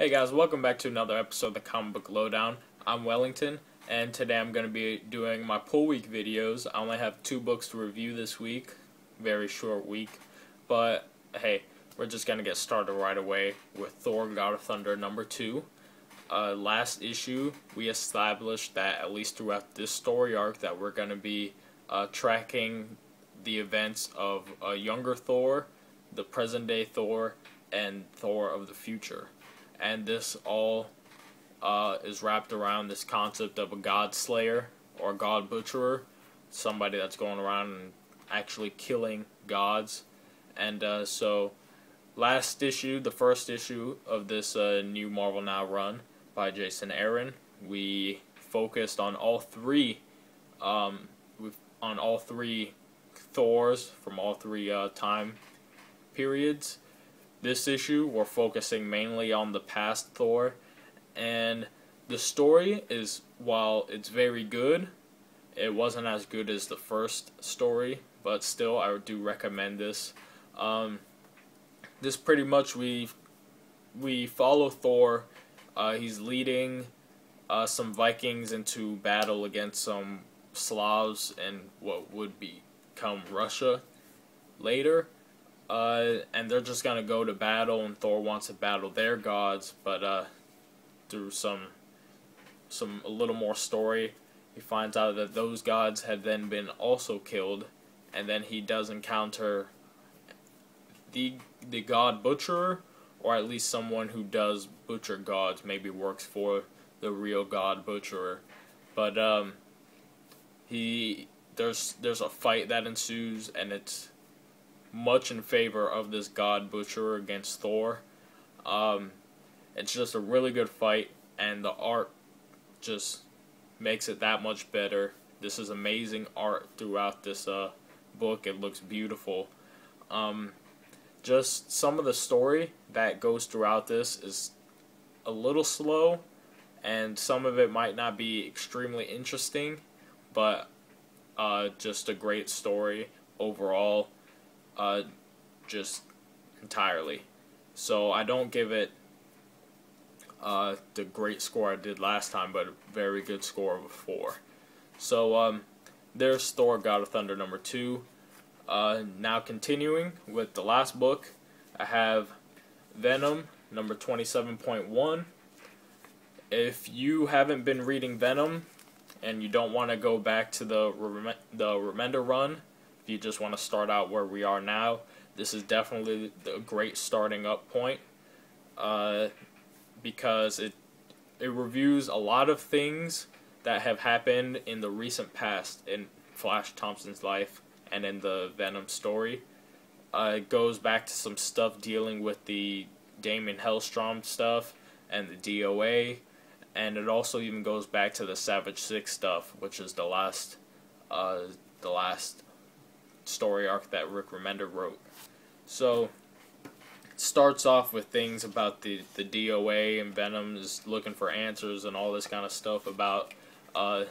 Hey guys, welcome back to another episode of the Comic Book Lowdown. I'm Wellington, and today I'm going to be doing my pull week videos. I only have 2 books to review this week, very short week, but hey, we're just going to get started right away with Thor, God of Thunder #2. Last issue, we established that at least throughout this story arc that we're going to be tracking the events of a younger Thor, the present day Thor, and Thor of the future. And this all is wrapped around this concept of a god slayer or god butcherer, somebody that's going around and actually killing gods. And so last issue, the first issue of this new Marvel Now run by Jason Aaron, we focused on all three Thors from all three time periods. This issue, we're focusing mainly on the past Thor, and the story is, while it's very good, it wasn't as good as the first story, but still, I do recommend this. This pretty much, we follow Thor. He's leading some Vikings into battle against some Slavs in what would become Russia later. And they're just gonna go to battle, and Thor wants to battle their gods, but through a little more story, he finds out that those gods had then been also killed, and then he does encounter the god butcherer, or at least someone who does butcher gods, maybe works for the real god butcherer. But there's a fight that ensues, and it's much in favor of this god butcherer against Thor. It's just a really good fight, and the art just makes it that much better. This is amazing art throughout this book. It looks beautiful. Just some of the story that goes throughout this is a little slow, and some of it might not be extremely interesting, but just a great story overall. Just entirely. So I don't give it the great score I did last time, but a very good score of a 4. So there's Thor, God of Thunder #2. Now continuing with the last book, I have Venom #27.1. If you haven't been reading Venom and you don't want to go back to the Remender run, if you just want to start out where we are now, this is definitely a great starting up point, because it reviews a lot of things that have happened in the recent past in Flash Thompson's life and in the Venom story. It goes back to some stuff dealing with the Damon Hellstrom stuff and the DOA, and it also even goes back to the Savage 6 stuff, which is the last story arc that Rick Remender wrote. So it starts off with things about the DOA, and Venom is looking for answers and all this kind of stuff about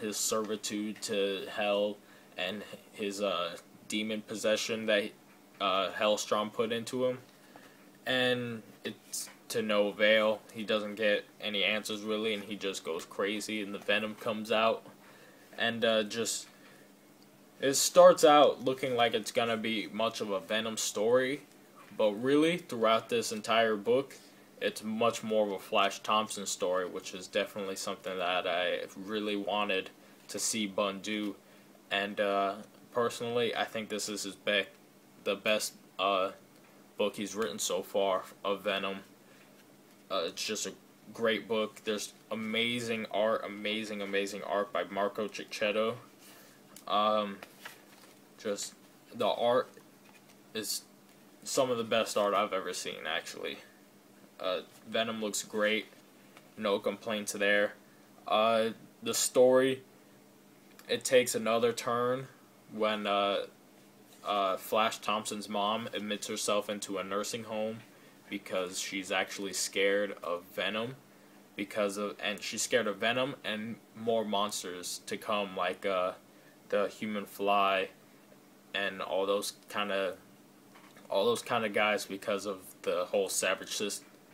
his servitude to Hell and his demon possession that Hellstrom put into him, and it's to no avail. He doesn't get any answers really, and he just goes crazy, and the Venom comes out, and it starts out looking like it's gonna be much of a Venom story, but really throughout this entire book, it's much more of a Flash Thompson story, which is definitely something that I really wanted to see Bunn do. And personally, I think this is the best book he's written so far of Venom. It's just a great book. There's amazing art by Marco Cicchetto. Just the art is some of the best art I've ever seen, actually. Venom looks great, no complaints there. The story, it takes another turn when Flash Thompson's mom admits herself into a nursing home because she's actually scared of Venom, and she's scared of Venom and more monsters to come, like the Human Fly and all those kind of guys, because of the whole Savage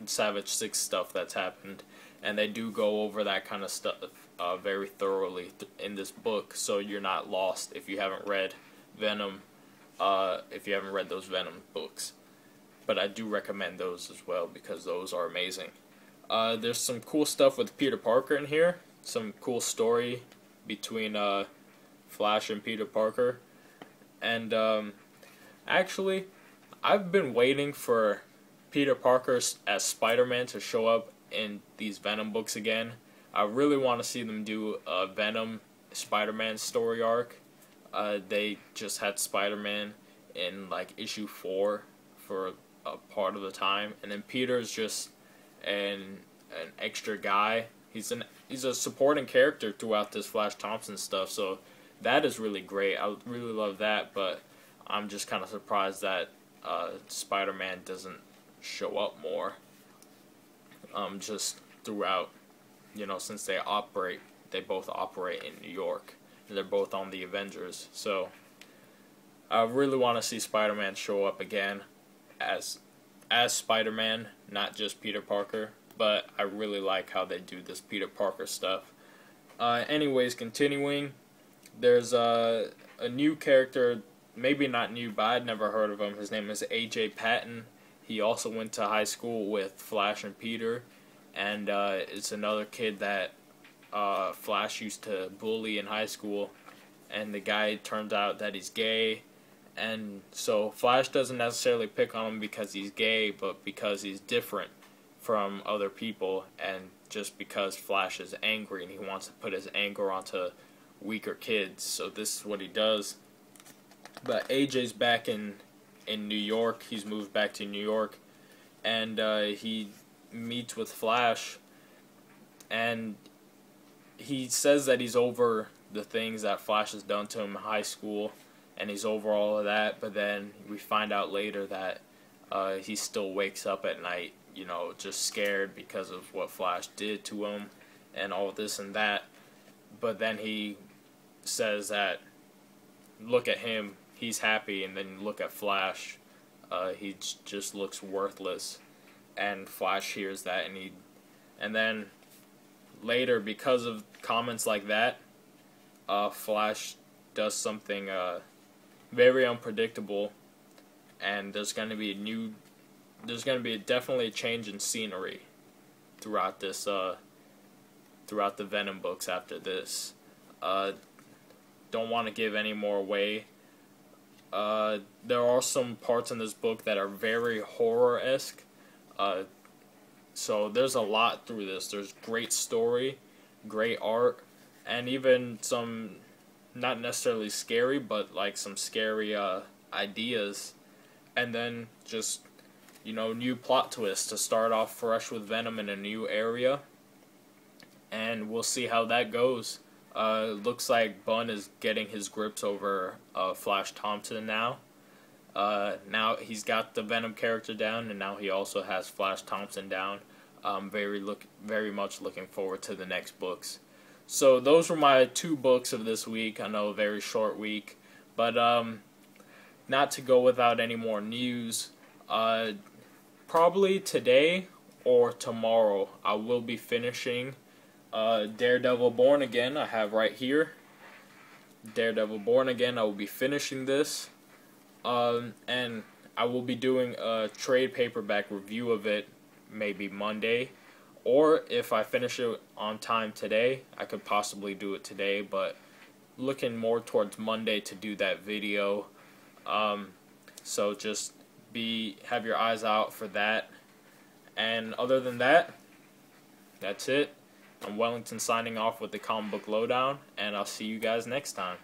Savage 6 stuff that's happened, and they do go over that kind of stuff very thoroughly in this book, so you're not lost if you haven't read Venom, if you haven't read those Venom books. But I do recommend those as well because those are amazing. There's some cool stuff with Peter Parker in here, some cool story between Flash and Peter Parker, and actually, I've been waiting for Peter Parker as Spider-Man to show up in these Venom books again. I really want to see them do a Venom Spider-Man story arc. They just had Spider-Man in like issue 4 for a part of the time, and then Peter's just an extra guy. He's a supporting character throughout this Flash Thompson stuff, so that is really great. I really love that, but I'm just kind of surprised that Spider-Man doesn't show up more. Just throughout, since they both operate in New York, and they're both on the Avengers. So I really want to see Spider-Man show up again as Spider-Man, not just Peter Parker. But I really like how they do this Peter Parker stuff. Anyways, continuing, there's a new character, maybe not new, but I'd never heard of him. His name is AJ Patton. He also went to high school with Flash and Peter, and it's another kid that Flash used to bully in high school, and the guy turns out that he's gay, and so Flash doesn't necessarily pick on him because he's gay, but because he's different from other people, and just because Flash is angry and he wants to put his anger onto weaker kids, so this is what he does. But AJ's back in New York. He's moved back to New York, and he meets with Flash, and he says that he's over the things that Flash has done to him in high school, and he's over all of that, but then we find out later that he still wakes up at night, just scared because of what Flash did to him and all this and that. But then he says that, look at him, he's happy, and then look at Flash, he just looks worthless. And Flash hears that, and then later, because of comments like that, Flash does something very unpredictable, and there's going to be definitely a change in scenery throughout this throughout the Venom books after this. Don't want to give any more away. There are some parts in this book that are very horror-esque. So there's a lot through this. There's great story, great art, and even some not necessarily scary, but like some scary ideas. And then just, new plot twists to start off fresh with Venom in a new area. And we'll see how that goes. Looks like Bunn is getting his grips over Flash Thompson now. Now he's got the Venom character down, and now he also has Flash Thompson down. Very much looking forward to the next books. So those were my 2 books of this week. I know, a very short week, but not to go without any more news. Probably today or tomorrow I will be finishing Daredevil Born Again. I have right here Daredevil Born Again. I will be finishing this, and I will be doing a trade paperback review of it maybe Monday, or if I finish it on time today, I could possibly do it today, but looking more towards Monday to do that video. So just have your eyes out for that. And other than that, that's it. I'm Wellington signing off with the Comic Book Lowdown, and I'll see you guys next time.